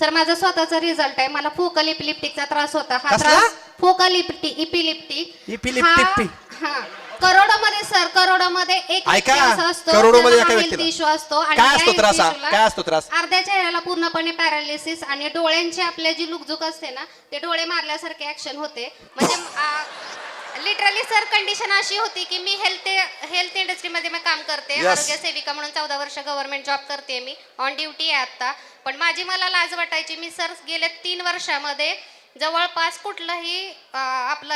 Sir माझा स्वतःचा result आहे. मला फोकल इपिलिप्टिकचा त्रास होता. हा कसला? त्रास फोकल इपिलिप्टिक इपिलिप्टिक. करोडोमध्ये सर, करोडोमध्ये एक ऐका, व्यक्ती असा असतो करोडोमध्ये ज्याला एका हा व्यक्तीला. health issue असतो आणि काय त्या असतो health त्रास हा? issue ला काय असतो त्रास? अर्ध्या चेहऱ्याला पूर्णपणे पॅरालिसिस आणि डोळ्यांची आपले जी लुकझुक असते ना ते डोळे मारल्यासारखे ऍक्शन होते. म्हणजे लिटरली सर कंडिशन अशी होती की मी हेल्थ इंडस्ट्रीमध्ये मी काम करते. Yes. आरोग्य सेविका म्हणून 14 वर्ष गव्हर्नमेंट जॉब करते मी. ऑन ड्युटी आहे आता. पण माझी मला लाज वाटायची. मी सर गेल्या 3 वर्षामध्ये जवळपास कुठलंही आपलं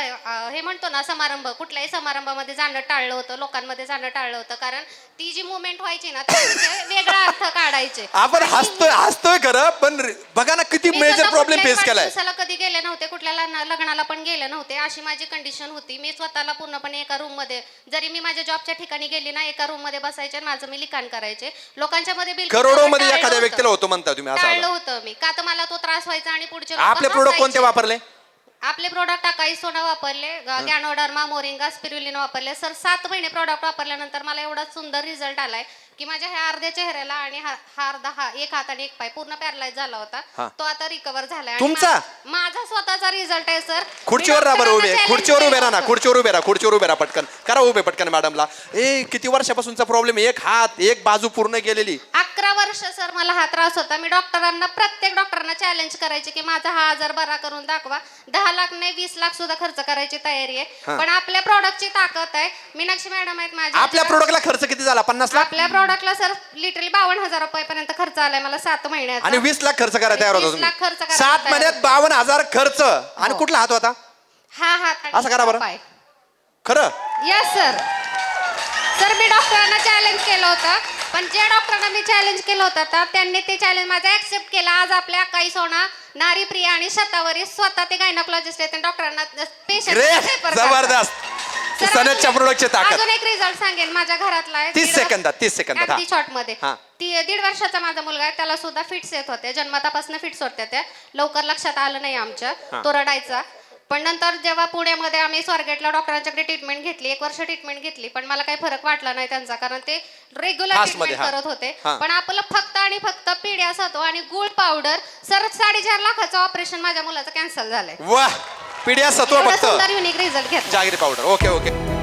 हे म्हणतो ना समारंभ, कुठल्याही समारंभामध्ये जाणं टाळलं होतं, लोकांमध्ये जाणं टाळलं होतं. कारण ती जी मुवमेंट व्हायची ना त्याचे वेगळा अर्थ काढायचे. आपण हसतोय खरं, पण बघा ना किती मी मेजर स्वतः प्रॉब्लेम कुठल्याही फेस केलाय. वाढदिवसाला कधी गेले नव्हते, कुठल्या लग्नाला पण गेले नव्हते. अशी माझी कंडिशन होती. मी स्वतःला पूर्णपणे एका रूम मध्ये, जरी मी माझ्या जॉबच्या ठिकाणी गेली ना, एका रूम मध्ये बसायचे आणि माझं मी लिखाण करायचे. लोकांच्या मध्ये बिलकुल करोडोमध्ये टाळलं एखाद्या होतं. व्यक्तीला होतो म्हणता तुम्ही टाळलं असं. होतं मी, का तर मला तो त्रास व्हायचा आणि पुढचे लोकं आपले प्रोडक्ट कोणते हसायचे. वापरले? आपले प्रोडक्ट अकाई सोना वापरले, गॅनोडर्मा, मोरिंगा, स्पिरुलिना वापरले. सर 7 महिने प्रोडक्ट वापरल्यानंतर मला एवढा सुंदर रिझल्ट आलाय की माझ्या ह्या अर्ध्या चेहऱ्याला आणि हा अर्धा एक हात आणि एक पाय पूर्ण पॅरलाइज झाला होता. तो आता रिकवर झालाय. आणि तुमचा? माझा स्वतःचा रिझल्ट आहे सर. खुर्चीवर राहा बरं उभे, खुर्चीवर उभे राहा ना, खुर्चीवर उभे राहा पटकन करा, उभे पटकन मॅडमला. किती वर्षापासूनचा प्रॉब्लेम? एक हात एक बाजू पूर्ण गेलेली. 11 वर्ष सर मला हा त्रास होता. मी डॉक्टरांना, प्रत्येक डॉक्टरांना चॅलेंज करायचे की माझा हा आजार बरा करून दाखवा. 10 लाख नाही 20 लाख सुद्धा खर्च करायची तयारी आहे. पण आपल्या प्रोडक्टची ताकद आहे. मीनाक्षी मॅडम आहेत माझ्या. आपल्या प्रोडक्टला खर्च किती झाला? 50 लाख. आपल्या प्रोडक्टला सर लिटरली 52,000 रुपयापर्यंत खर्च आलाय मला 7 महिन्यात. आणि 20 लाख खर्च करायला तयार होता 20 लाख खर्च तुम्ही. करायला 7 महिन्यात 52,000 खर्च. आणि कुठला हात होता? हा हात. असं करा बरं. खरं? Yes sir. सर मी डॉक्टरांना चॅलेंज केलं होतं, पण ज्या डॉक्टरांना मी चॅलेंज केलं होतं तर त्यांनी ते चॅलेंज माझं ऍक्सेप्ट केलं. आज आपल्या अकाई सोना, नारी प्रिया आणि शतावरी स्वतः ते गायनोकॉलॉजिस्ट आहेत. डॉक्टरांना ग्रेट, जबरदस्त. सनदच्या प्रोडक्टची ताकद. अजून एक रिझल्ट सांगेन माझ्या घरातला आहे. 30 सेकंदात अगदी शॉर्ट मध्ये. हा. ती 1.5 वर्षाचा माझा मुलगा आहे, त्याला सुद्धा फिट्स येत होते. जन्मतापासून फिट्स होत्या त्या. लवकर लक्षात आलं नाही आमच्या, तो रडायचा. पण नंतर जेव्हा पुण्यामध्ये आम्ही स्वारगेटला डॉक्टरांच्याकडे ट्रीटमेंट घेतली, 1 वर्ष ट्रीटमेंट घेतली, पण मला काही फरक वाटला नाही त्यांचा, कारण ते रेग्युलर ट्रीटमेंट करत होते. पण आपलं फक्त आणि फक्त पिढ्या सत्व आणि गुळ पावडर सर 4.5 लाखाचं ऑपरेशन माझ्या मुलाचं कॅन्सल झालंय. वाह, पिढ्या सत्व फक्त. सुंदर युनिक रिझल्ट घेतला. जागरी पावडर. ओके.